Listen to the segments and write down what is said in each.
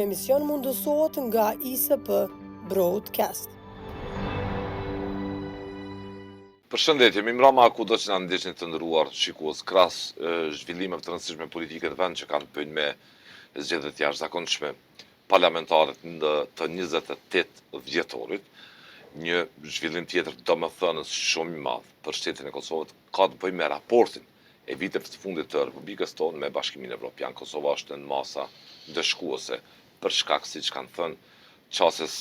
emision mundësohet nga ISP Broadcast. Përshëndetje, Mimrama kudo që na ndihni të nderuar shikues krahas zhvillimeve të rëndësishme politike të vend që kanë të bëjnë me zgjedhjet jashtëzakonshme parlamentare të 28 vjetorit, një zhvillim tjetër domethënës shumë i madh për shtetin e Kosovës ka të bëjë me raportin e viteve të fundit të Republikës tonë me Bashkimin Evropian. Kosova është në masa ndëshkuese për shkak, siç kanë thënë, qasjes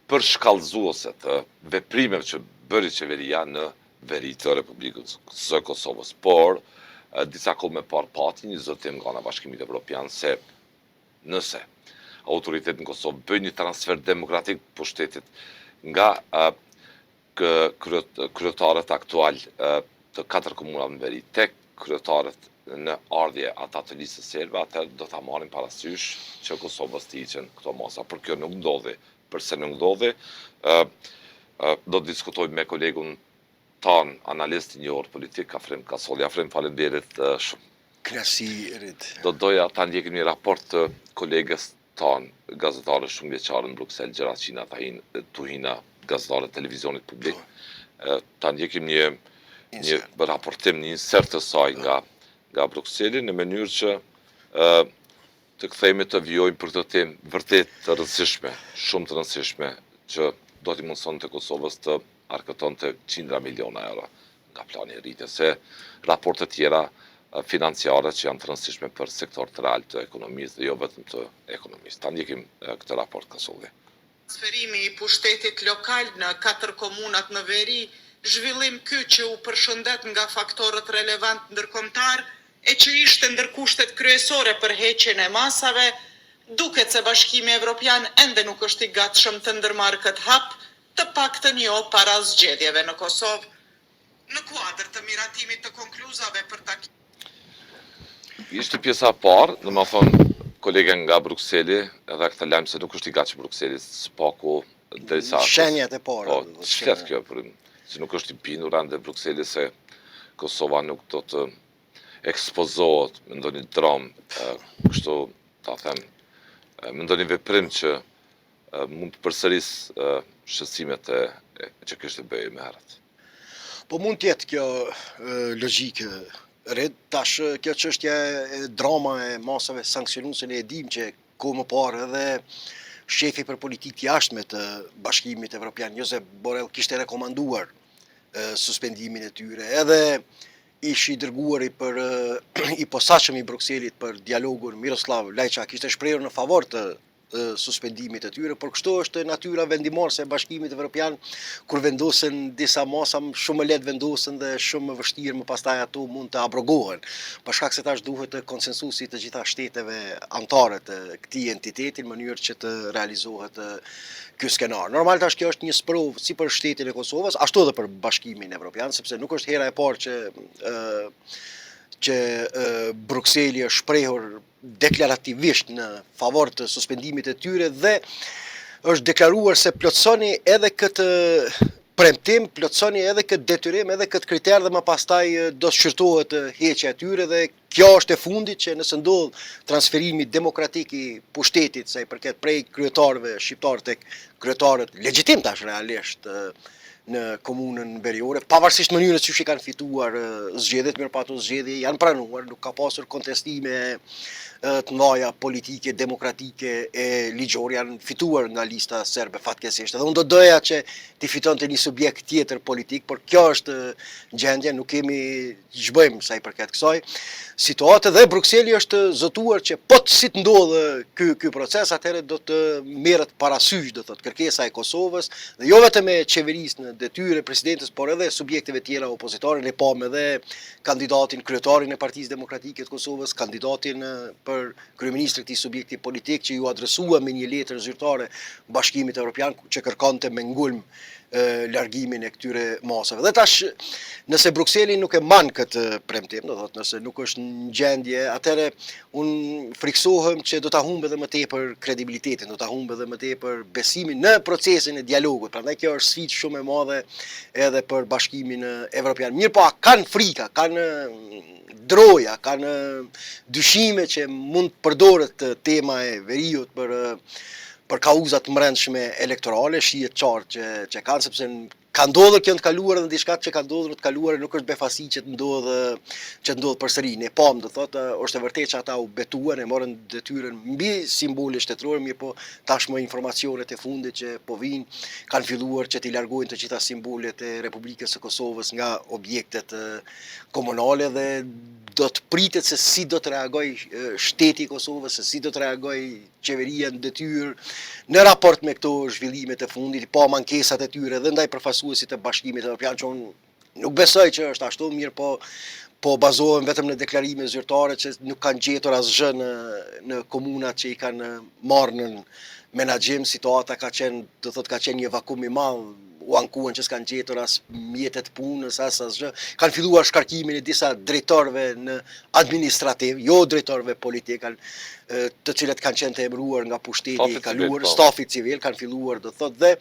përshkallëzuese të veprimeve që bëri qeveria në veri të Republikës së Kosovës. Por, disa kohë më parë pati një zotim nga ana Bashkimit Evropian se nëse autoritetet në Kosovë bëjnë një transfer demokratik të pushtetit nga kryetarët aktual të 4 komunave në veri tek kryetarët në ardhje ata të listës serbe, atëherë do ta marrin parasysh që Kosovës të hiqen këto masa. Por kjo nuk ndodhi. Përse nuk ndodhi, do të diskutoj me kolegun tan, analist i njohur politik, Afrim Kasolli. Afrim, faleminderit shumë. Kënaqësi Rit. Do doja ta ndjekim një raport të kolegës tan, gazetare shumë vjeçare në Bruksel, Gjeraqina Tuhina, gazetare të televizionit publik. Ta ndjekim një raportim, një insert të saj nga Brukseli në mënyrë që të kthehemi të vijojmë për këtë temë vërtet të rëndësishme, shumë të rëndësishme, që do t'i mundëson të Kosovës të arkëtonte qindra miliona euro nga plani i rritjes, se raporte tjera financiare që janë të rëndësishme për sektor të real të ekonomisë dhe jo vetëm të ekonomisë. Ta ndjekim këtë raport Kasolli. Transferimi i pushtetit lokal në 4 komunat në veri, zhvillim ky që u përshëndet nga faktorët relevant ndërkombëtar e që ishte ndër kushtet kryesore për heqjen e masave, duket se Bashkimi Evropian ende nuk është i gatshëm të ndërmarrë këtë hap, të paktën jo para zgjedhjeve në Kosovë, në kuadër të miratimit të konkluzave për takimin. Ishte pjesa e parë, domethënë kolega nga Brukseli, edhe këtë lajm se nuk është i gatshëm Brukseli, s'paku derisa Shenjat e para. Po, ç'flet kjo për se nuk është i bindur ende Brukseli se Kosova nuk do të ekspozohet me ndonjë dram, kështu ta them, me ndonjë veprim që mund të përsëris shqetësimet që kishte bëjë më herët. Po mund të jetë kjo logjikë Red, tash kjo çështja e drama e masave sanksionuese ne e dim që kohë më parë edhe shefi për politikë të jashtme të Bashkimit Evropian, Josep Borrell, kishte rekomanduar suspendimin e tyre, edhe ishi dërguari për i posaçëm i Brukselit për dialogun Miroslav Lajçak kishte shprehur në favor të suspendimit të tyre, por kështu është natyra vendimorse e Bashkimit Evropian, kur vendosen disa masa shumë më lehtë vendosen dhe shumë më vështirë më pastaj ato mund të abrogohen, për shkak se tash duhet konsensusi të gjitha shteteve anëtare të këtij entiteti në mënyrë që të realizohet ky skenar. Normal tash kjo është një sprov si për shtetin e Kosovës, ashtu edhe për Bashkimin Evropian, sepse nuk është hera e parë që Brukseli është shprehur deklarativisht në favor të suspendimit e tyre dhe është deklaruar se plotësoni edhe këtë premtim, plotësoni edhe këtë detyrim, edhe këtë kriter dhe më pastaj do shqyrtohet heqja e tyre dhe kjo është e fundit që nëse ndodh transferimi demokratik i pushtetit sa i përket prej kryetarëve shqiptar tek kryetarët legjitim tash realisht në komunën veriore, pavarësisht mënyrës që i kanë fituar zgjedhjet, mirë pa ato zgjedhje janë pranuar, nuk ka pasur kontestime të mëdha politike, demokratike e ligjore, janë fituar nga lista serbe fatkeqësisht. Dhe unë do doja që t'i fitonte një subjekt tjetër politik, por kjo është gjendja, nuk kemi ç'bëjmë sa i përket kësaj situate dhe Brukseli është zotuar që po si të ndodhë ky proces, atëherë do të merret parasysh, do thotë, kërkesa e Kosovës dhe jo vetëm e qeverisë në detyrë presidentes, por edhe subjekteve tjera opozitare. Ne pamë edhe kandidatin kryetarin e Partisë Demokratike të Kosovës, kandidatin për kryeministër këtij subjekti politik që ju adresua me një letër zyrtare Bashkimit Evropian që kërkonte me ngulm largimin e këtyre masave. Dhe tash, nëse Brukseli nuk e man këtë premtim, do thotë nëse nuk është në gjendje, atëherë unë friksohem që do ta humbë edhe më tepër kredibilitetin, do ta humbë edhe më tepër besimin në procesin e dialogut. Prandaj kjo është sfidë shumë e madhe edhe për Bashkimin Evropian. Mirë po, kanë frika, kanë droja, kanë dyshime që mund të përdoret tema e veriut për kauzat brendshme elektorale, shihet qartë që kanë, sepse ka ndodhur kjo në të kaluar dhe diçka që ka ndodhur në të kaluar nuk është befasi që të ndodh përsëri. Ne pam, do thotë, është e vërtetë që ata u betuan, e morën detyrën mbi simbole shtetërore, mirë po tashmë informacionet e fundit që po vinë kanë filluar që t'i largojnë të gjitha simbolet e Republikës së Kosovës nga objektet komunale dhe do të pritet se si do të reagoj shteti i Kosovës, se si do të reagoj qeveria në detyrë në raport me këto zhvillimet e fundit, pa mankesat e tyre dhe ndaj përfaqësuesit të Bashkimit Evropian, që unë nuk besoj që është ashtu, mirë po bazohen vetëm në deklarime zyrtare që nuk kanë gjetur asgjë në komunat që i kanë marrë në menaxhim. Situata ka qenë një vakum i madh, u ankuan që s'kan gjetur as mjetet punës, as asgjë. Kanë filluar shkarkimin e disa drejtorëve në administrativ, jo drejtorëve politik, të cilët kanë qenë të emëruar nga pushteti i kaluar, stafi civil kanë filluar, do thotë, dhe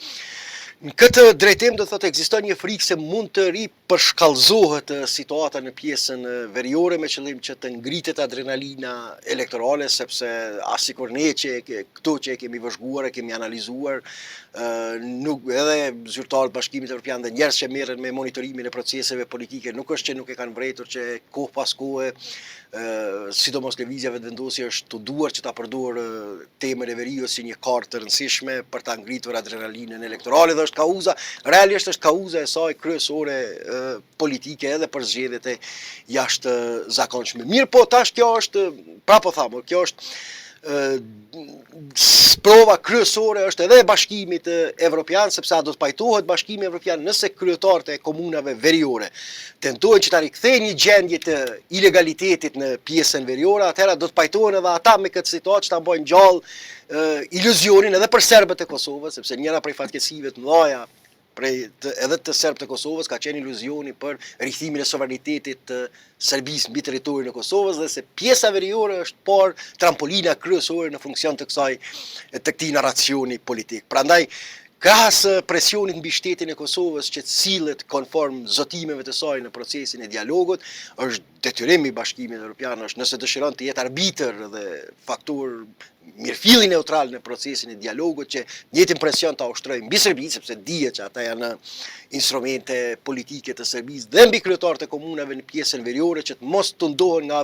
në këtë drejtim do thotë ekziston një frikë se mund të përshkallëzohet situata në pjesën veriore me qëllim që të ngritet adrenalina elektorale, sepse asikur ne që këto që e kemi vëzhguar, e kemi analizuar, nuk edhe zyrtarët Bashkimit Evropian dhe njerëz që merren me monitorimin e proceseve politike nuk është që nuk e kanë vërejtur që kohë pas kohe, sidomos lëvizjave të vendosje është të duar që ta përdorë temën e veriut si një kartë të rëndësishme për ta ngritur adrenalinën elektorale, dhe është kauza, realisht është kauza e saj kryesore politike edhe për zgjedhjet e jashtëzakonshme. Mirë po, tash kjo është, prapo thamë, kjo është prova kryesore është edhe e Bashkimit Evropian, sepse a do të pajtohet Bashkimi Evropian nëse kryetarët e komunave veriore tentojnë që ta rikthejnë një gjendje të ilegalitetit në pjesën veriore, atëherë do të pajtohen edhe ata me këtë situatë që ta bëjnë gjallë iluzionin edhe për serbët e Kosovës, sepse njëra prej fatkeqësive të mëdha edhe të serbët e Kosovës ka qenë iluzioni për rikthimin e sovranitetit të Serbisë mbi territorin e Kosovës, dhe se pjesa veriore është por trampolina kryesore në funksion të këtij narracioni politik. Prandaj, krahas presionit mbi shtetin e Kosovës që sillet konform zotimeve të saj në procesin e dialogut, është detyrim i Bashkimit Evropian, është nëse dëshiron të jetë arbitër dhe faktor mirëfilli neutral në procesin e dialogut, që njëjtin presion ta ushtrojë mbi Serbinë, sepse dihet që ata janë instrumente politike të Serbisë dhe mbi kryetarët e komunave në pjesën veriore, që të mos të ndohen nga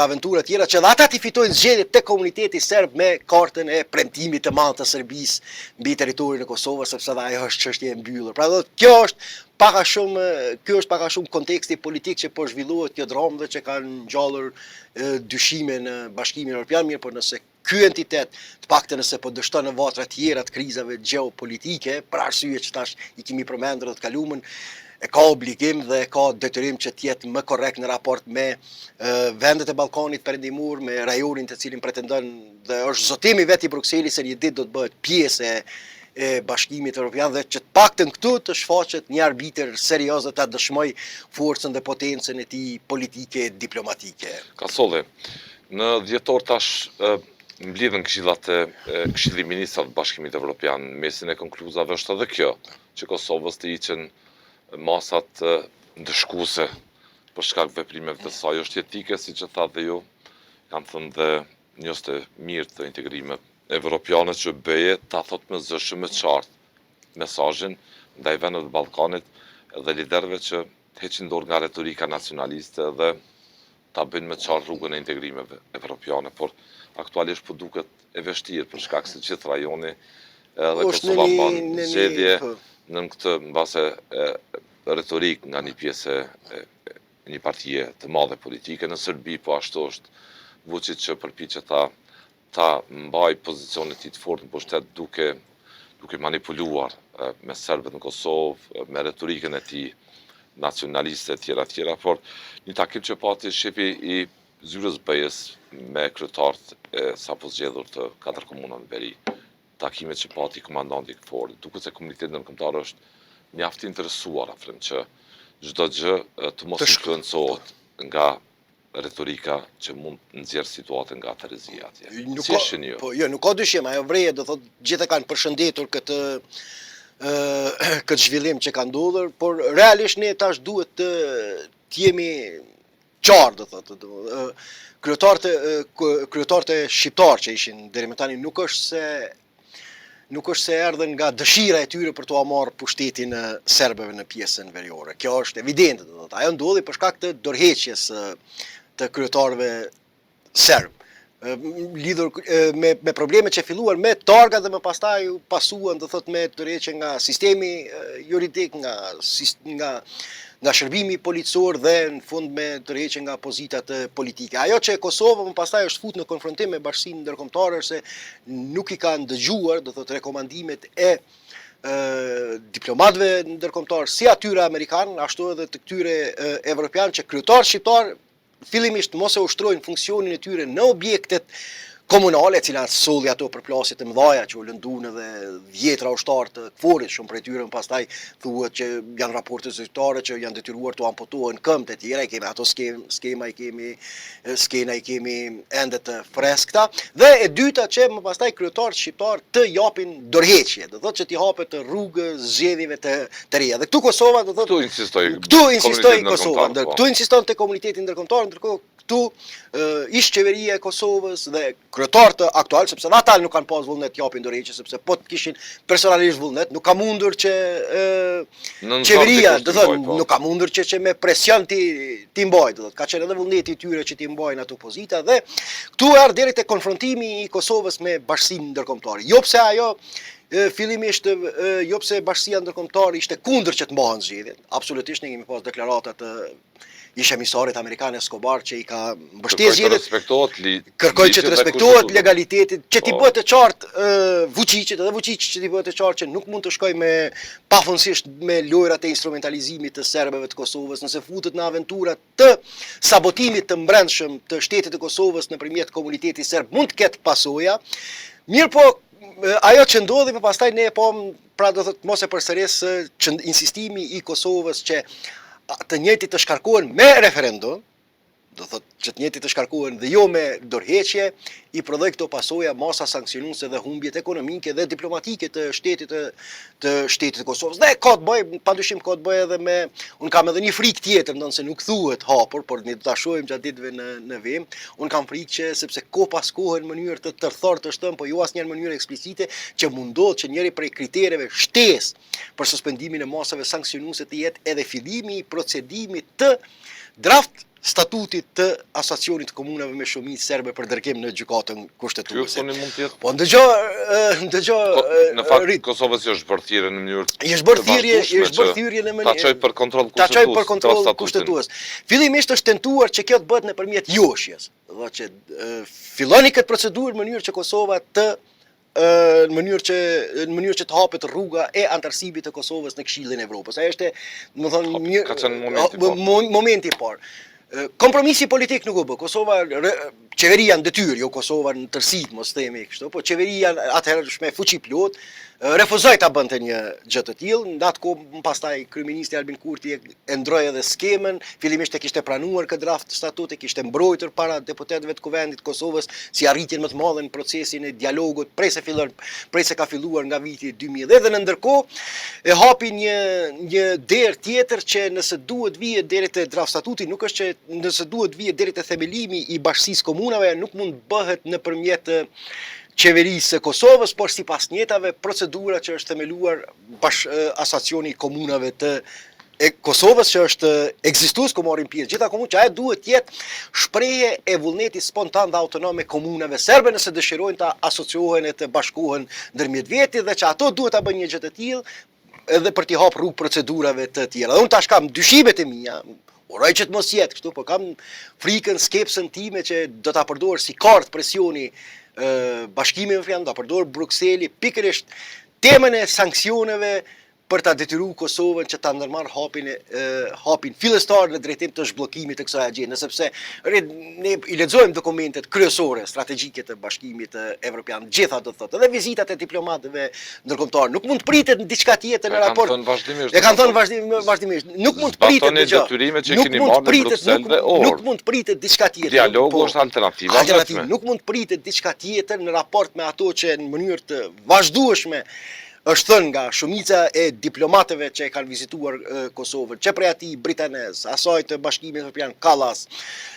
aventura tjera që dhe ata t'i fitojnë zgjedhjet te komuniteti serb me kartën e premtimit të madh të Serbisë mbi territorin e Kosovës, sepse dhe ajo është çështje e mbyllur. Pra kjo është pak a shumë konteksti politik që po zhvillohet kjo dramë dhe që kanë ngjallur dyshime në Bashkimin Evropian, mirë, por nëse ky entitet, të paktën nëse po dështon në vatra tjera të krizave gjeopolitike, për arsye që tash i kemi përmendur dhe të kaluamën, e ka obligim dhe e ka detyrim që të jetë më korrekt në raport me vendet e Ballkanit Perëndimor, me rajonin të cilin pretendon, dhe është zotimi vetë i Brukselit se një ditë do të bëhet pjesë e Bashkimit Evropian, dhe që të paktën këtu të shfaqet një arbitër serioz dhe ta dëshmoj forcën dhe potencën e tij politike e diplomatike. Kasolli, në dhjetor tash mblidhen këshillat e Këshilli i Ministrave të Bashkimit Evropian. Mesin e konkluzave është edhe kjo, që Kosovës të hiqen masat ndëshkuese për shkak veprimeve të saj është jetike, siç e tha dhe ju, kanë thënë dhe njerëz të mirë të integrime evropiane që bëje ta thotë me zë shumë të qartë mesazhin ndaj vendeve të Ballkanit dhe liderëve që heqin dorë nga retorika nacionaliste dhe ta bëjnë me qartë rrugën e integrimeve evropiane, por aktualisht po duket e vështirë për shkak se gjithë rajoni dhe Kosova bën zgjedhje në këtë mbase retorik nga një pjesë e një partie të madhe politike. Në Serbi po ashtu është Vučić që përpiqet ta mbaj pozicionin e tij të fortë në pushtet duke manipuluar me serbët në Kosovë, me retorikën e tij nacionaliste e tjera, por një takim që pati shefi i Zyrës Bëjës me kryetarët e sapo zgjedhur të 4 komunave në veri, takimet që pati komandanti KFOR. Duket se komuniteti ndërkombëtar është mjaft i interesuar afrim që çdo gjë të mos influencohet nga retorika që mund nxjerr situatën nga herezia atje. Si e shihni ju? Po, jo, nuk ka dyshim, ajo vreje, do thotë gjithë kanë përshëndetur këtë zhvillim që ka ndodhur, por realisht ne tash duhet të jemi qartë, do thotë. Kryetarët e shqiptar që ishin deri më tani nuk është se erdhen nga dëshira e tyre për t'u marrë pushtetin e serbëve në pjesën veriore. Kjo është evidente, do thotë. Ajo ndodhi për shkak të dorëheqjes të kryetarëve serb. Lidhur me problemet që filluan me targa dhe më pastaj pasuan, do thotë, me dorëheqje nga sistemi juridik, nga shërbimi policor dhe në fund me dorëheqje nga pozitat politike. Ajo që Kosova më pastaj është fut në konfrontim me Bashkinë Ndërkombëtare se nuk i kanë dëgjuar, do thotë, rekomandimet e diplomatëve ndërkombëtar, si atyre amerikanë, ashtu edhe të këtyre evropianë, që kryetarë shqiptar fillimisht mos e ushtrojnë funksionin e tyre në objektet komunale, cilat solli ato përplasje të mëdha që u lëndun edhe dhjetra ushtarë të KFOR-it, shumë prej tyre më pastaj thuhet që janë raporte zyrtare që janë detyruar të amputohen këmbët e tjera, i kemi ato skena i kemi ende të freskëta, dhe e dyta që më pastaj kryetarët shqiptar të japin dorëheqje, do thotë që t'i hapet rrugë zgjedhjeve të reja. Dhe këtu Kosova, do thotë, këtu insistoi Kosova, këtu insiston te komuniteti ndërkombëtar, ndërkohë këtu ish qeveria e Kosovës dhe kryetarët aktual, sepse ata nuk kanë pas vullnet japin dorëheqje, sepse po të kishin personalisht vullnet, nuk ka mundur që qeveria, do thotë, nuk ka mundur që me presion ti mbajë, do thotë, ka qenë edhe vullneti i tyre që ti mbajnë ato pozita, dhe këtu erdhi deri te konfrontimi i Kosovës me Bashkinë Ndërkombëtare. Jo pse ajo fillimisht, jo pse Bashkia Ndërkombëtare ishte kundër që të mbahen zgjedhjet. Absolutisht ne kemi pas deklarata të ish emisarit amerikan Escobar që i ka mbështetur zgjedhjet, kërkoi që të respektohet legaliteti, që t'i bëhet të qartë Vučićit, edhe Vučić që t'i bëhet të qartë që nuk mund të shkojë me pafundësisht me lojrat e instrumentalizimit të serbëve të Kosovës, nëse futet në aventura të sabotimit të brendshëm të shtetit të Kosovës nëpërmjet komunitetit serb, mund të ketë pasoja. Mirë po, ajo që ndodhi, po pastaj ne pra do thotë mos e përsëris që insistimi i Kosovës që të njëjtit të shkarkohen me referendum, do thotë që të njëjtit të shkarkohen dhe jo me dorëheqje, i prodhoi këto pasoja masa sanksionuese dhe humbjet ekonomike dhe diplomatike të shtetit të Kosovës. Dhe ka të bëjë, padyshim ka të bëjë edhe me, un kam edhe një frikë tjetër, ndonë se nuk thuhet hapur, por ne do ta shohim gjatë ditëve në vim. Un kam frikë që sepse kohë pas kohë në mënyrë të tërthor të shtëm, po jo asnjëherë në mënyrë eksplicite, që mundohet që njëri prej kritereve shtesë për suspendimin e masave sanksionuese të jetë edhe fillimi i procedimit të draft statutit të asociacionit të komunave me shumicë serbe për dërgim në gjykatën kushtetuese. Po ndëgjoj në fakt Kosovës është bërë thirrje në mënyrë ta çojë për kontroll kushtetues. Fillimisht është tentuar që kjo të bëhet nëpërmjet joshjes. Do thotë që filloni këtë procedurë në mënyrë që Kosova të në mënyrë që të hapet rruga e antarësimit të Kosovës në Këshillin e Evropës. Ai është, momenti i parë. Kompromisi politik nuk u bë. Kosova, qeveria në detyrë, jo Kosova në tërësi, mos themi kështu, po qeveria atëherë me fuqi plot refuzoi ta bënte një gjë të tillë. Në atë kohë pastaj kryeministri Albin Kurti e ndroi edhe skemën, fillimisht e kishte pranuar këtë draft statuti, kishte mbrojtur para deputetëve të Kuvendit të Kosovës si arritjen më të madhe në procesin e dialogut, prej se ka filluar nga viti 2010, dhe në ndërkohë e hapi një derë tjetër që nëse duhet vije deri te draft statuti, nuk është që nëse duhet vije deri te themelimi i Bashkisë Komunave, nuk mund bëhet nëpërmjet qeverisë së Kosovës, por sipas njëjtave procedura që është themeluar asociacioni i komunave të Kosovës, që është ekzistues ku marrin pjesë gjitha komunë, që ajo duhet të jetë shprehje e vullnetit spontan dhe autonom e komunave serbe nëse dëshirojnë ta asociohen e të bashkohen ndërmjet vetit, dhe që ato duhet ta bëjnë një gjë të tillë edhe për t'i hapur rrugë procedurave të tjera. Dhe unë tash kam dyshimet e mia, uroj që të mos jetë kështu, por kam frikën, skepsën time që do ta përdor si kartë presioni Bashkimi Evropian, do ta përdor Brukseli pikërisht temën e sanksioneve për ta detyruar Kosovën që ta ndërmarrë hapin fillestar në drejtim të zhbllokimit të kësaj agjende, sepse ne i lexojmë dokumentet kryesore strategjike të Bashkimit Evropian, gjitha do thotë, edhe vizitat e diplomatëve ndërkombëtar nuk mund të pritet në diçka tjetër në raport. E kanë thënë vazhdimisht. Nuk mund të pritet detyrimet që keni marrë në Bruksel dhe orë. Nuk mund të pritet diçka tjetër. Dialogu është alternativa vetme. Nuk mund të pritet diçka tjetër në raport me ato që në mënyrë të vazhdueshme është thënë nga shumica e diplomatëve që e kanë vizituar Kosovën, që prej atij britanez, asaj të Bashkimit Evropian Kallas,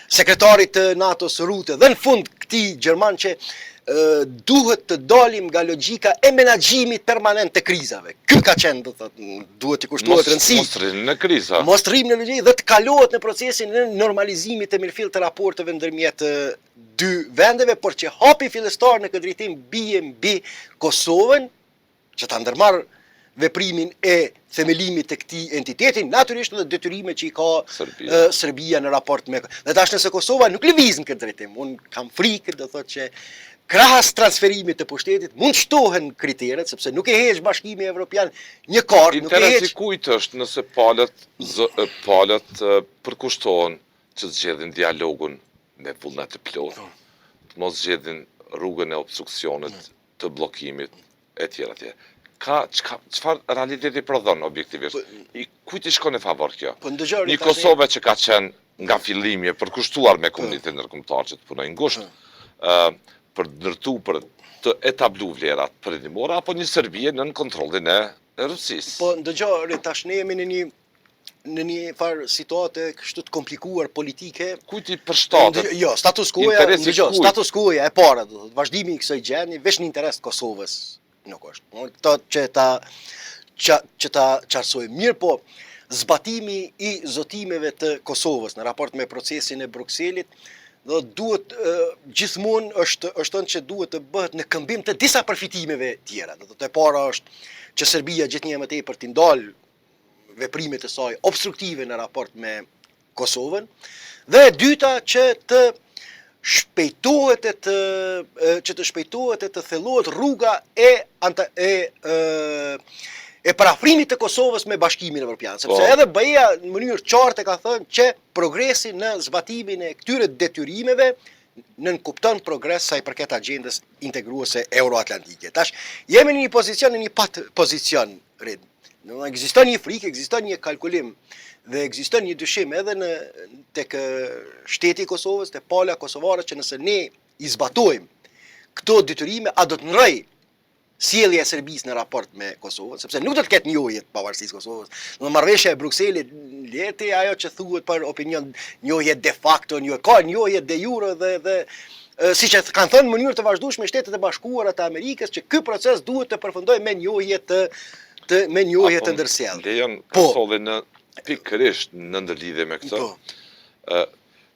sekretarit të NATO-s Rutte dhe në fund këtij gjerman që duhet të dalim nga logjika e menaxhimit permanent të krizave. Ky ka qenë, do thotë, duhet të kushtohet rëndësi. Mos rrim në kriza. Mos rrim në logjikë dhe të kalohet në procesin e normalizimit të mirëfillt të raporteve ndërmjet dy vendeve, por që hapi fillestar në këtë drejtim bie mbi Kosovën, që ta ndërmarrë veprimin e themelimit të këtij entiteti, natyrisht edhe detyrimet që i ka Serbia në raport me. Dhe tash nëse Kosova nuk lëviz në këtë drejtim, unë kam frikë, do thotë që krahas transferimit të pushtetit mund shtohen kriteret, sepse nuk e heq Bashkimi Evropian një kartë, nuk e heq. Interesi kujt është nëse palët përkushtohen që zgjedhin dialogun me vullnet të plotë, të mos zgjedhin rrugën e obstruksionit, të bllokimit e tjera tjera. Çfarë realiteti prodhon objektivisht? Kujt i shkon e favor kjo? Një Kosovë që ka qenë nga fillimi e përkushtuar me komunitetin ndërkombëtar që të punojnë ngushtë, për ndërtuar, për të etabluar vlerat perëndimore, apo një Serbi nën kontrollin e Rusisë? Po ndëgjoj, tash ne jemi në një farë situate kështu të komplikuar politike. Kujt i përshtatet? Jo, status quo-ja e para, do thotë, vazhdimi i kësaj gjendje veç në interes të Kosovës nuk është. Që ta qartësojmë mirë, po zbatimi i zotimeve të Kosovës në raport me procesin e Brukselit, do duhet gjithmonë është thënë që duhet të bëhet në këmbim të disa përfitimeve tjera. Do të para është që Serbia gjithnjë më tepër të ndalë veprimet e saj obstruktive në raport me Kosovën, dhe e dyta që të shpejtohet e të thellohet rruga e parafrimit të Kosovës me Bashkimin Evropian, sepse edhe BE-ja në mënyrë qartë ka thënë që progresi në zbatimin e këtyre detyrimeve nënkupton progres sa i përket agjendës integruese euroatlantike. Tash jemi në një pozicion, në një pat pozicion, Red. Ekziston një frikë, ekziston një kalkulim dhe ekziston një dyshim edhe tek shteti i Kosovës, te pala kosovare, që nëse ne i zbatojmë këto detyrime, a do të ndrojë sjellja e Serbisë në raport me Kosovën, sepse nuk do të ketë njohje të pavarësisë Kosovës. Në marrëveshja e Brukselit, leti ajo që thuhet për opinion, njohje de facto, ka njohje de jure dhe siç e kanë thënë në mënyrë të vazhdueshme Shtetet e Bashkuara të Amerikës, që ky proces duhet të përfundojë me njohje të ndërsjellë. Lejon Kosovë në pikërisht në ndërlidhje me këtë.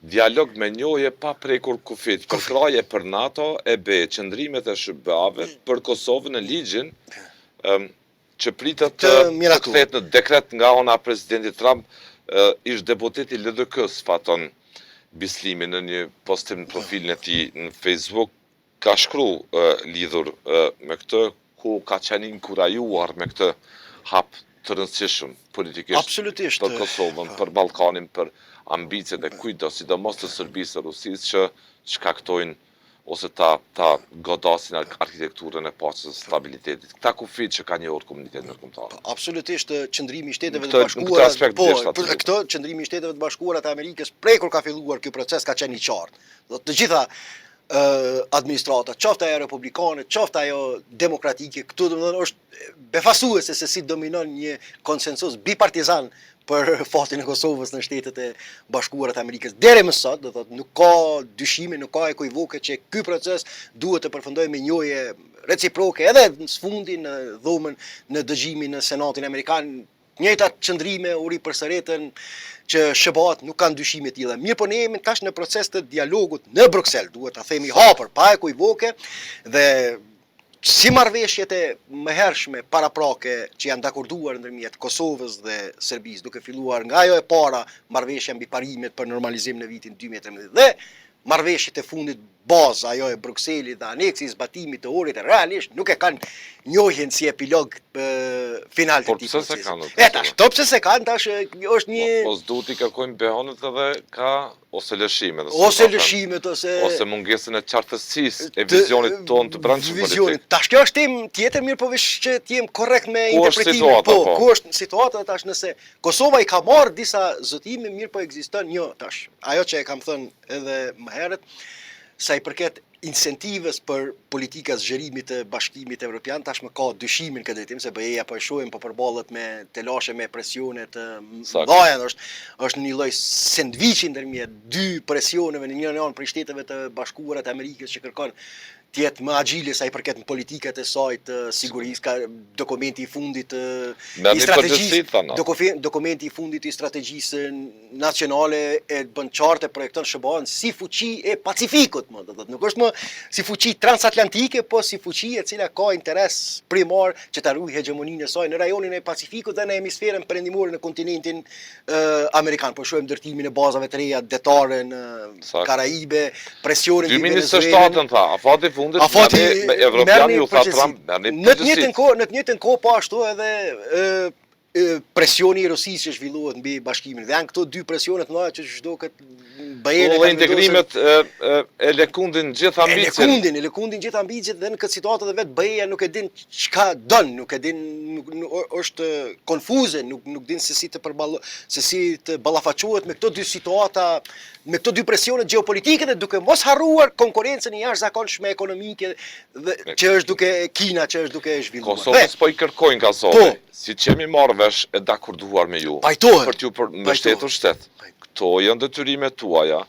Dialog me njohje pa prekur kufit, përkraje për NATO, EB, qëndrimet e SBA-ve për Kosovën në ligjin që pritet të kthehet në dekret nga ona presidenti Trump, ish deputeti LDK-s faton Bislimi në një postim në profilin e tij në Facebook, ka shkruar lidhur me këtë, ku ka qenë inkurajuar me këtë hap të rëndësishëm politikisht për Kosovën, për Ballkanin, për ambicet e kujdo, sidomos të Serbisë e Rusisë, që shkaktojnë ose ta godasin arkitekturën e paqes dhe stabilitetit. Këta kufit që ka njohur komuniteti ndërkombëtar. Absolutisht qëndrimi i Shteteve të Bashkuara, këtë qëndrimi i Shteteve të Bashkuara të Amerikës prej kur ka filluar ky proces ka qenë i qartë. Të gjitha administrata, qoftë ajo republikane, qoftë ajo demokratike, këtu domethënë është befasuese se si dominon një konsensus bipartizan për fatin e Kosovës në Shtetet e Bashkuara të Amerikës. Deri më sot, do thotë, nuk ka dyshime, nuk ka ekivoke që ky proces duhet të përfundojë me njohje reciproke, edhe në sfundi në dhomën në dëgjimin në Senatin Amerikan. Njëjta qëndrime u ripërsëritën që SBA-t nuk kanë dyshime të tilla. Mirë, po ne jemi tash në proces të dialogut në Bruksel, duhet ta themi hapur, pa ekivoke, dhe si marrëveshjet e mëhershme paraprake që janë dakorduar ndërmjet Kosovës dhe Serbisë, duke filluar nga ajo e para, marrëveshja mbi parimet për normalizim në vitin 2013, dhe marrëveshjet e fundit bazë, ajo e Brukselit dhe aneksi, zbatimit të orit, realisht nuk e kanë njohjen si epilog final të Por këtij pse se procesi. kanë? Tash, pse se kanë, tash është një Mos duhet i kërkojmë behonët edhe ka ose lëshime. ose lëshimet ose mungesën e qartësisë e vizionit tonë të brendshëm politik. Tash kjo është temë tjetër, mirë po veç që të jem korrekt me Ku është interpretimin. situata, po? Ku është situata tash nëse Kosova i ka marrë disa zotime, mirë po ekziston një tash. Ajo që e kam thënë edhe më herët, sa i përket incentivës për politikat zgjerimit të Bashkimit Evropian, tashmë ka dyshimin këtë drejtim se BE-ja po e shohim po përballet me telashe, me presione të mëdha, është një lloj sandviçi ndërmjet dy presioneve në njërin anë për shteteve të Bashkuara të Amerikës që kërkon të jetë më agjile sa i përket në politikat e saj të sigurisë, ka dokumenti i fundit i strategjisë, dokumenti i fundit i strategjisë nacionale e bën qartë, projekton SBA-n si fuqi e Pacifikut, më do të thotë, nuk është më si fuqi transatlantike, po si fuqi e cila ka interes primar që ta ruajë hegemoninë e saj në rajonin e Pacifikut dhe në hemisferën perëndimore në kontinentin amerikan. Po shohim ndërtimin e bazave të reja detare në Karaibe, presionin mbi Venezuelën. Tha, afati Evropian ju tha Trump, në të njëjtën kohë po ashtu edhe presioni i Rusisë që zhvillohet mbi bashkimin. Dhe janë këto dy presionet mëdha që çdo këtë BE-n e integrimet e lëkundin gjithë ambicjet. E lëkundin gjithë ambicjet dhe në këtë situatë edhe vetë BE-ja nuk e din çka don, nuk e din, është konfuze, nuk din se si të ballafaqohet me këto dy situata, me këto dy presione gjeopolitike dhe duke mos harruar konkurrencën e jashtëzakonshme ekonomike që është duke Kina që është duke zhvilluar. Kosovës po i kërkojnë Kosovë, si që jemi marrë vesh e dakurduar me ju, për t'ju mbështetur shtet. Këto janë detyrimet tuaja,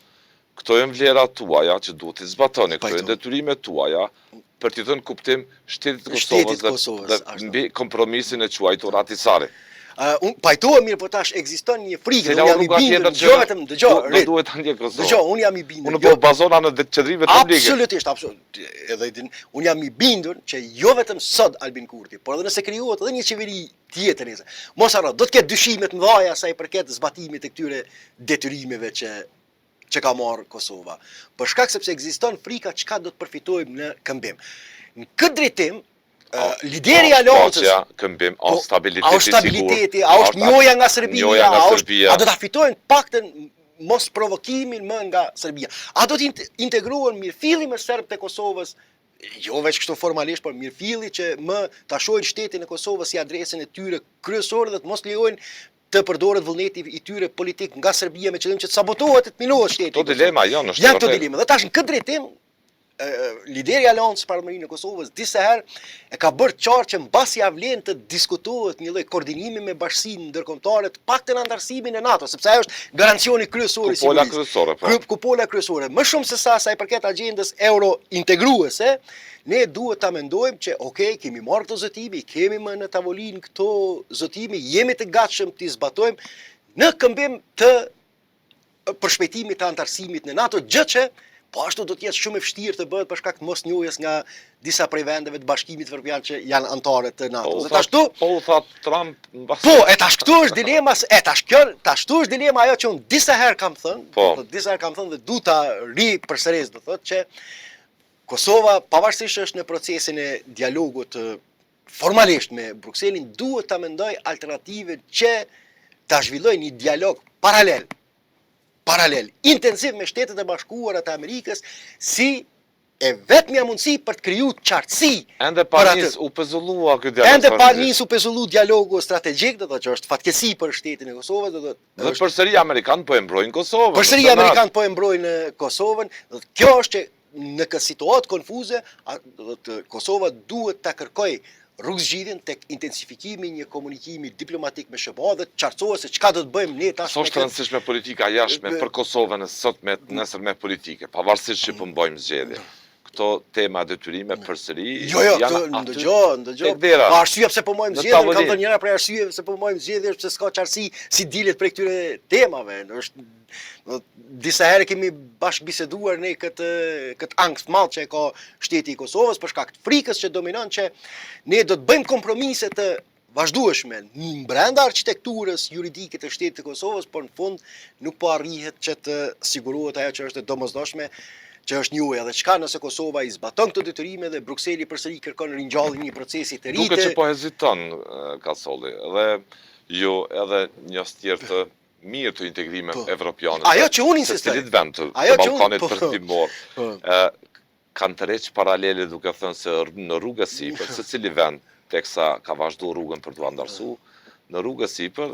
këto janë vlerat tuaja që duhet t'i zbatoni, këto janë detyrimet tuaja për t'i dhënë kuptim shtetit Kosovës dhe mbi kompromisin e quajtur Ahtisaari. Pajtohem mirë, po tash ekziston një frikë, unë jam i bindur, dëgjoj, unë jam i bindur. Unë po bazona në qëndrimet publike. Absolutisht, unë jam i bindur që jo vetëm sot Albin Kurti, por edhe nëse krijohet edhe një qeveri tjetër nëse. Mos harro, do të ketë dyshimet mëdha sa i përket zbatimit të këtyre detyrimeve që ka marrë Kosova. Për shkak sepse ekziston frika çka do të përfitojmë në këmbim. Në këtë drejtim lideri i aleancës, këmbim, stabiliteti, a është njoja nga Serbia, a do ta fitojnë paktën mos provokimin më nga Serbia. A do të integrohen mirëfilli me serbët e Kosovës, jo veç kështu formalisht, por mirëfilli që më ta shohin shtetin e Kosovës si adresën e tyre kryesore dhe të mos lejojnë të përdoret vullneti i tyre politik nga Serbia me qëllim që të sabotohet të minuohet shteti. Këto dilema janë këto dilema. Dhe tash në këtë drejtim lideri i Aleancës Parlamentit e Kosovës disa herë e ka bërë qartë që mbasi ia vlen të diskutohet një lloj koordinimi me bashkinë ndërkombëtare të paktën antarësimin e NATO, sepse ajo është garancioni kryesor i sigurisë. Kupola kryesore. Më shumë se sa i përket agjendës euro integruese, ne duhet ta mendojmë që kemi marrë këto zotimi, kemi më në tavolinë këto zotimi, jemi të gatshëm t'i zbatojmë në këmbim të përshpejtimit të antarësimit në NATO, gjë që po ashtu do të jetë shumë e vështirë të bëhet për shkak të mosnjohjes nga disa prej vendeve të Bashkimit Evropian që janë anëtare të NATO-s. Po u tha Trump mbas. Po, këtu është dilema, këtu është dilema ajo që unë disa herë kam thënë, dhe du ta përsëris, do thotë që Kosova pavarësisht është në procesin e dialogut formalisht me Brukselin, duhet ta mendoj alternative që ta zhvillojë një dialog paralel, intensiv me Shtetet e Bashkuara të Amerikës, si e vetmja mundësi për të krijuar qartësi. Ende pa nis u pezullua ky dialog. Ende pa nis u pezullu dialogu strategjik, do të thotë që është fatkeqësi për shtetin e Kosovës, do të thotë. Dhe përsëri amerikan po e mbrojnë Kosovën. Përsëri amerikan po e mbrojnë Kosovën. Kjo është që në këtë situatë konfuze, do të Kosova duhet ta kërkojë rrugëzgjidhjen tek intensifikimi një komunikimi diplomatik me SBA dhe të qartësohet se çka do të bëjmë ne tash. Është rëndësishme politika jashtme për Kosovën e sotme, nesërme politike, pavarësisht që po mbajmë zgjedhje. Këto tema detyrime përsëri janë ndëgjoj. Ka arsye pse po mbajmë zgjedhje, kam thënë njëra prej arsyeve pse po mbajmë zgjedhje është se s'ka qartësi si dilet prej këtyre temave. Është disa herë kemi bashkëbiseduar ne këtë angst madh që e ka shteti i Kosovës për shkak të frikës që dominon që ne do të bëjmë kompromise të vazhdueshme brenda arkitekturës juridike të shtetit të Kosovës, por në fund nuk po arrihet që të sigurohet ajo që është e domosdoshme, që është njohja dhe çka nëse Kosova i zbaton këto detyrime dhe Brukseli përsëri kërkon ringjalljen e një procesi të ri. Duket që po heziton Kasolli, dhe jo edhe një tjetër të mirë të integrimit evropian. Ajo që unë insistoj. Se cilit vend të Ballkanit përtimor kanë tërheq paralele duke thënë se në rrugën sipër, se cili vend teksa ka vazhdu rrugën për t'u andarsu, në rrugën sipër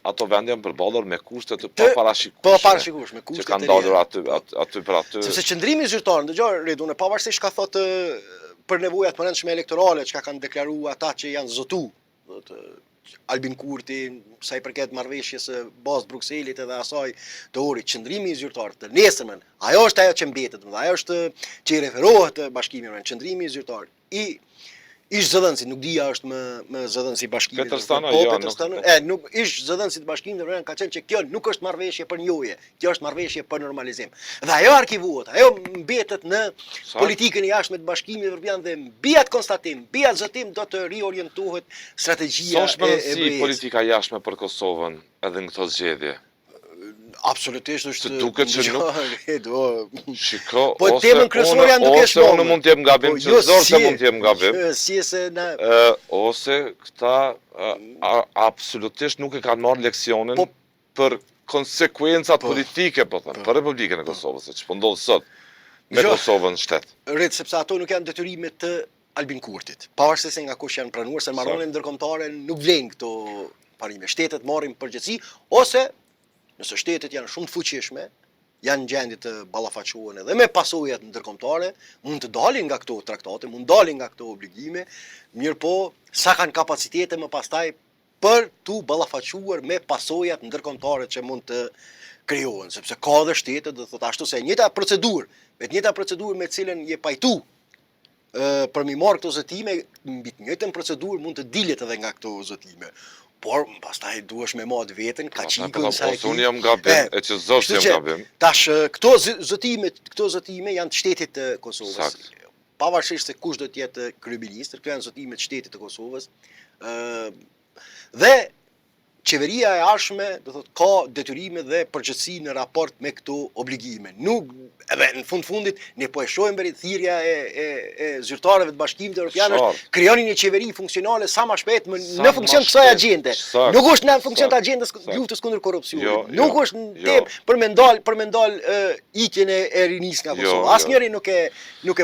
ato vende janë përballur me kushte të paparashikueshme, që kanë dalur aty për aty. Sepse qëndrimi zyrtar, dëgjoj Redun, pavarësisht ka thotë për nevojat përendshme elektorale që kanë deklaruar ata që janë zotu, Albin Kurti, sa i përket marrëveshjes së bazë Brukselit edhe asaj të orit, qëndrimi zyrtar të nesërmen, ajo është ajo që mbetet, ajo është që i referohet bashkimit, qëndrimi zyrtar i ish zëdhënësit, nuk dija është më zëdhënësi bashkimit. Petrstano, nuk ish zëdhënësit bashkimit dhe ka qenë që kjo nuk është marrëveshje për njohje, kjo është marrëveshje për normalizim. Dhe ajo arkivuohet, ajo mbetet në politikën e jashtme të bashkimit evropian dhe mbi atë konstatim, mbi atë zotim do të riorientohet strategjia e BE-s. Politika jashtme për Kosovën edhe në këto zgjedhje? Absolutisht është duket që nuk. Shiko, ose unë mund t'jem gabim, që zorse mund t'jem gabim, ose këta absolutisht nuk e kanë marrë leksionin për konsekuencat politike, po thënë, për Republikën e Kosovës, që po ndodhë sot me Kosovën shtet. Rritë, sepse ato nuk janë detyrime të Albin Kurtit, pavarësisht se nga kush janë pranuar, se marrëdhëniet ndërkombëtare nuk vlen këto parime. Shtetet marrin përgjegjësi, ose nëse shtetet janë shumë të fuqishme, janë në gjendje të ballafaqohen edhe me pasojat ndërkombëtare, mund të dalin nga këto traktate, mund dalin nga këto obligime, mirë po sa kanë kapacitete më pastaj për tu ballafaquar me pasojat ndërkombëtare që mund të krijohen, sepse ka dhe shtete do thotë ashtu se njëjta procedurë me cilën je pajtu për mi marrë këto zotime, mbi të njëjtën procedurë mund të dilet edhe nga këto zotime. Por pastaj duhesh me mod veten, ka çikun sa ose unë jam gabim, e që zosh jam gabim. Tash këto zotime janë të shtetit të Kosovës. Pavarësisht se kush do të jetë kryeministër, këto janë zotimet të shtetit të Kosovës. Dhe qeveria e ardhshme, do thotë, ka detyrime dhe përgjegjësi në raport me këto obligime. Nuk edhe në fundit ne po e shohim bëri thirrja e zyrtarëve të Bashkimit Evropian është krijoni një qeveri funksionale sa më shpejt në funksion të kësaj agjende. Nuk është në funksion të agjendës luftës kundër korrupsionit. Nuk është në temë për me ndal ikjen e rinis nga Kosova. Asnjëri nuk e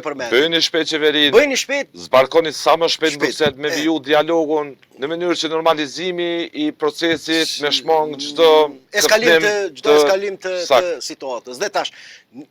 përmend. Bëjeni shpejt qeverinë. Bëjeni shpejt. Zbarkoni sa më shpejt Bruksel me viju dialogun në mënyrë që normalizimi i procesit me shmang çdo eskalim të situatës. Dhe tash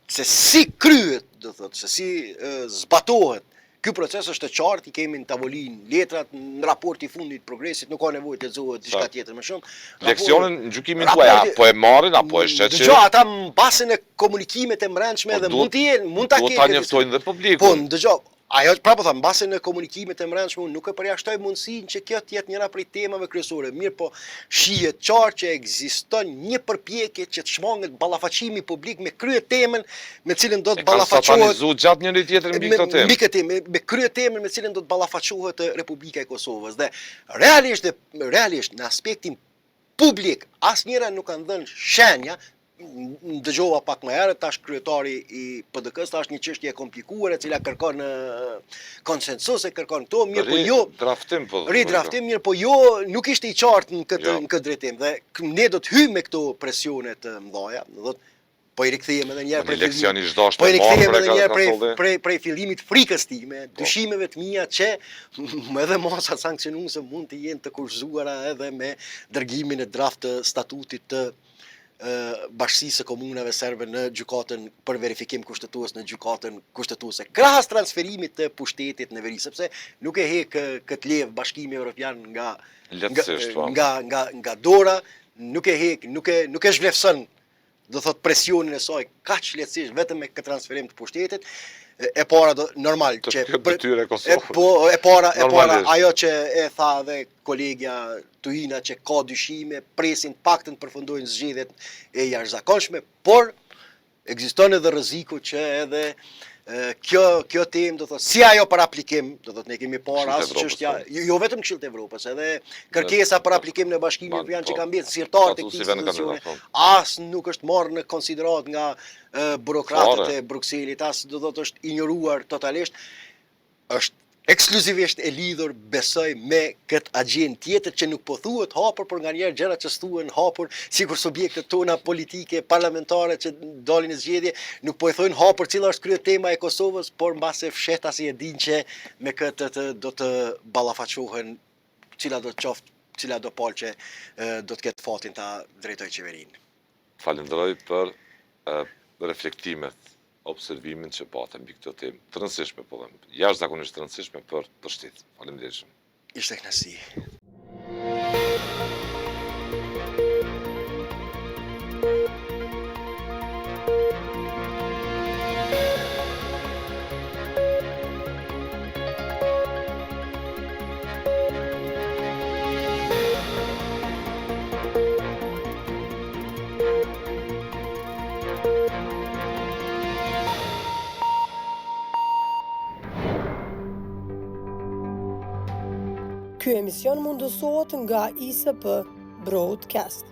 se si kryhet, do thotë, se si zbatohet ky proces është e qartë, i kemi në tavolinë letrat, në raporti i fundit progresit, nuk ka nevojë të lexohet diçka tjetër më shumë. Leksionin në gjykimin tuaj apo e marrin apo e shetë? Dëgjoj, ata mbasën e komunikimet e mbrëmshme dhe mund ta kenë. Do ta njoftojnë dhe publikun. Po, dëgjoj, ajo prapë them, mbase në komunikimet e mbrëmshme nuk e përjashtoj mundësinë që kjo të jetë njëra prej temave kryesore. Mirë po, shihet qartë që ekziston një përpjekje që të shmanget ballafaqimi publik me krye temën me cilën do të ballafaqohet. Ka satanizuar gjatë njëri tjetrin mbi këtë temë. Mbi këtë temë, me krye temën me cilën do të ballafaqohet Republika e Kosovës. Dhe realisht në aspektin publik asnjëra nuk kanë dhënë shenja. Dëgjova pak më herët, tash kryetari i PDK-s tash një çështje e komplikuar e cila kërkon konsensus, e kërkon këto, mirë po jo ridraftim, mirë po jo nuk ishte i qartë në këtë drejtim dhe ne do të hyjmë me këto presione të mëdha, do të po i rikthehem edhe një herë prej fillimit frikës time, dyshimeve të mia që edhe mosat sankcionuese mund të jenë të kurzuara edhe me dërgimin e draft të statutit të Bashkisë së Komunave Serbe në gjykatën për verifikim kushtetues në gjykatën kushtetuese. Krahas transferimit të pushtetit në veri, sepse nuk e hek këtë levë Bashkimi Evropian nga dora, nuk e hek, nuk e zhvlefson, do thot presionin e saj kaq lehtësisht vetëm me këtë transferim të pushtetit. E para normal që e para ajo që e tha dhe kolegja Tuina që ka dyshime, presin paktën përfundojnë zgjedhjet e jashtëzakonshme, por ekziston edhe rreziku që edhe Kjo temë do thotë si ajo për aplikim, do thotë ne kemi parë as Këshillit e çështja, Evropës, jo vetëm Këshillit e Evropës, edhe kërkesa për aplikim në Bashkimin Evropian që kanë bërë zyrtarët e këtij institucioni, as nuk është marrë në konsiderat nga burokratët e Brukselit, as do thotë është injoruar totalisht, është ekskluzivisht e lidhur besoj me këtë agjendë tjetër që nuk po thuhet hapur, por nganjëherë gjërat që thuhen hapur, sikur subjektet tona politike, parlamentare që dalin në zgjedhje, nuk po e thonë hapur cila është krye tema e Kosovës, por mbase fshehtasi e dinë që me këtë do të ballafaqohen cila do të qoftë, cila do palë që do të ketë fatin ta drejtoj qeverinë. Falenderoj për reflektimet, observimin që patëm mbi këtë temë të rëndësishme, po them, jashtëzakonisht të rëndësishme për shtet. Faleminderit shumë. Ishte kënaqësi. Ky emision mundësohet nga ISP Broadcast.